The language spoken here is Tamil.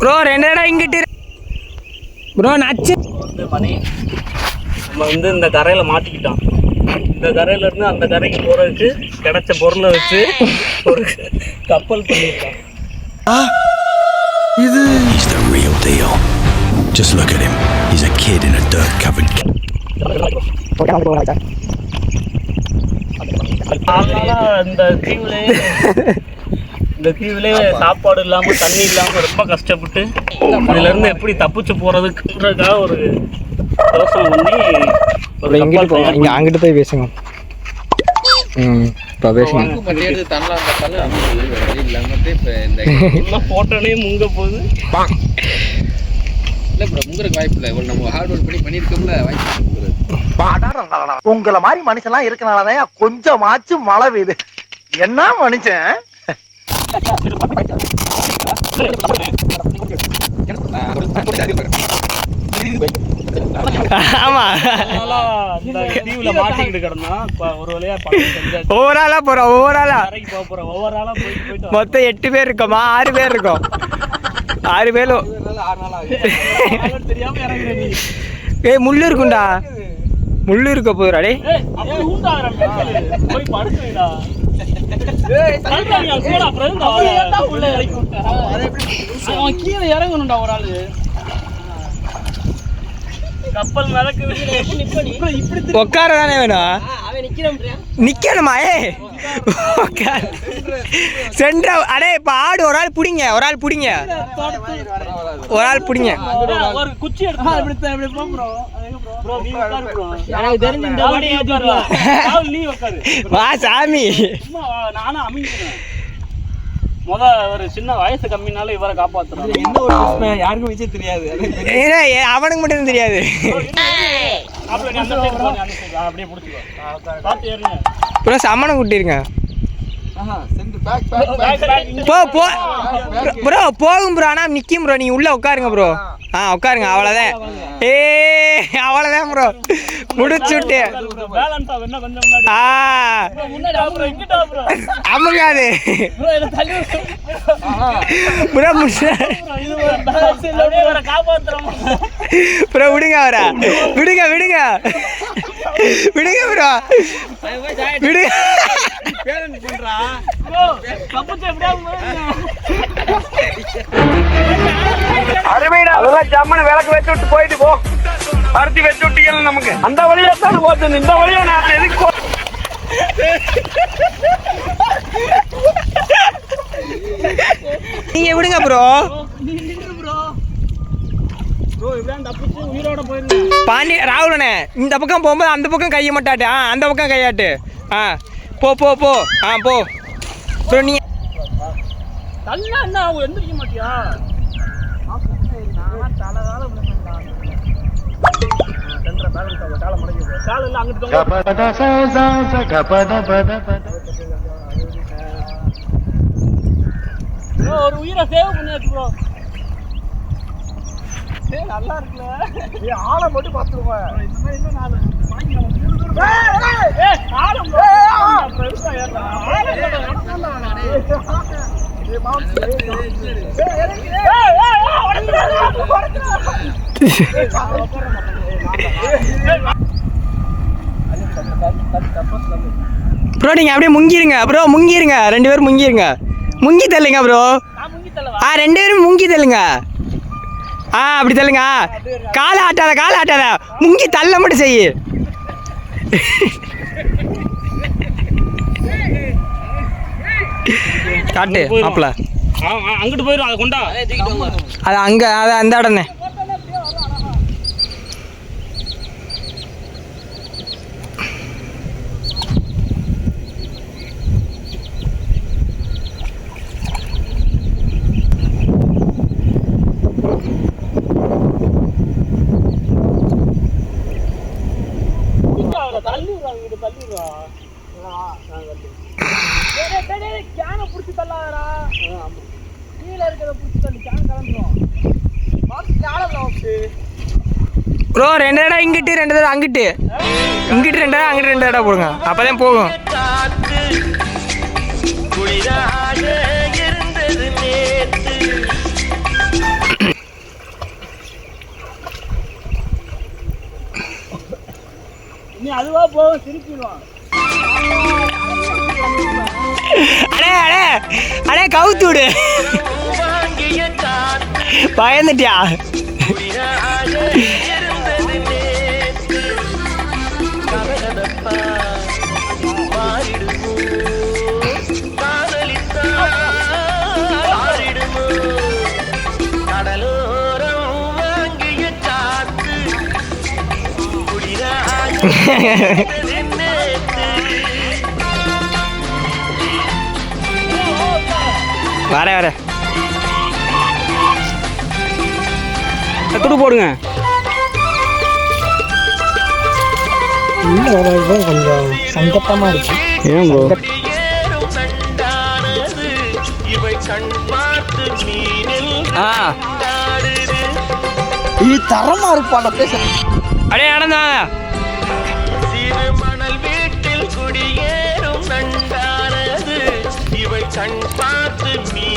ப்ரோ 2 இடம் இங்கிட்டு ப்ரோ நச்சு மணி. நம்ம இந்த கரையில மாட்டிக்கிட்டோம். இந்த கரையில இருந்து அந்த கரைக்கு போறதுக்கு கிடைச்ச பொருளை வச்சு ஒரு கப்பல் பண்ணிருக்கோம். He's the real deal. Just look at him. He's a kid in a dirt covered. இந்த தீவுலே சாப்பாடு இல்லாம தண்ணி இல்லாம ரொம்ப கஷ்டப்பட்டு இதுல இருந்து எப்படி தப்பிச்சு போறதுக்குன்றதுக்காக ஒரு யோசனை பண்ணி இங்க அங்கிட்டு போய் பேசுங்க. போட்டோனே முங்க போகுது. உங்களை மாதிரி மனுஷன்லாம் இருக்கனாலதான் கொஞ்சமாச்சும் மழை பெய்யுது. என்ன மனுஷன்? ஆமா தீவுல மாட்டிக்கிட்டு கிடந்தா ஒரு வழியா ஒவ்வொரு ஆளா போறோம். ஒவ்வொரு ஆளா போயிட்டு மொத்தம் 8 பேர் இருக்கோமா? 6 பேர் இருக்கோம். 6 பேரும் தெரியாம இறங்குறேன். ஏய் முள்ளு இருக்குண்டா. முள்ளு இருக்க போதுடா. டேய் போய் படுத்துடா. கீழே இறங்கணும்டா ஒரு ஆளு. கப்பல் உட்கார தானே வேணும். நிக்கணுமா? சென்ற அடே இப்ப ஆடு ஒரு ஆள் பிடிங்க. ஒரு ஆள் பிடிங்க. ஒரு ஆள் பிடிங்க. ஒரு குச்சி எடுத்து எனக்கு தெரிஞ்சு இந்த நீ உட்காரு. வா சாமி. நானும் அமைக்கிறேன். ஒரு சின்ன வயசு கம்மினால இவரை காப்பாத்துறோம். யாருக்கும் விஷயம் தெரியாது. அவனுக்கு மட்டும் தெரியாது. ப்ரோ சம்மனை கூட்டிருங்க. ப்ரோ போகும் ப்ரோ. ஆனா நிக்கும் ப்ரோ. நீங்க உள்ள உட்காருங்க ப்ரோ. உட்காருங்க. அவ்வளவுதான். அவ்வளவுதான் ப்ரோ. முடிச்சுட்டு அமுங்காது ப்ரோ. ப்ரோ விடுங்க அவரை. விடுங்க விடுங்க விடுங்க ப்ரோ. விடுங்க. அதெல்லாம் ஜம்மனு விளக்கு வச்சு விட்டு போயிட்டு போ. அரிசி வச்சு விட்டீங்க. நமக்கு அந்த வழியா தான் போச்சு. இந்த வழியா நான் எதுக்கு போ. நீங்க விடுங்க ப்ரோ. பாண்டி ராகுலனே இந்த பக்கம் போகும்போது அந்த பக்கம் கையை மட்டாட்டு. அந்த பக்கம் கையாட்டு. போ போ போ. போ ப்ரோ. நீங்க எந்திரிக்க மாட்டியா? ஒரு உயிரை சேவ் பண்ணியாச்சு ப்ரோ. நல்லா இருக்குல்ல. ஆளை மட்டும் பார்த்துருவேன். ப்ரோ நீங்க அப்படியே முங்கிருங்க ப்ரோ. முங்கிருங்க. 2 பேரும் முங்கிருங்க. முங்கி தள்ளுங்க ப்ரோ. 2 பேரும் முங்கி தள்ளுங்க. அப்படி தள்ளுங்க. காலை ஆட்டாத. காலை ஆட்டாத. முங்கி தள்ள மட்டும் செய்யு. காட்டு மாப்பிள்ள. அங்கிட்டு போயிடும். அதை கொண்டா. அது அங்க அது அந்த இடம்னே. ப்ரோ 2 இடம் இங்கிட்டு 2 இடம் அங்கிட்டு. இங்கிட்டு 2 இடம் அங்கிட்டு 2 இடம் போடுங்க. அப்பதான் போகும். போகும் திருப்பிடுவான். அடே அடே அடே கவுத்து விடு. பயந்துட்டியா? வர துடு போடுங்க. உள்ள வரது கொஞ்சம் சங்கட்டமா இருக்கு. ஏன் ப்ரோ? இது தரமா இருப்பான பேச. அடே ஆனந்தா மணல் வீட்டில் குடியேறும் நண்டானது இவை கண் பார்த்து மீ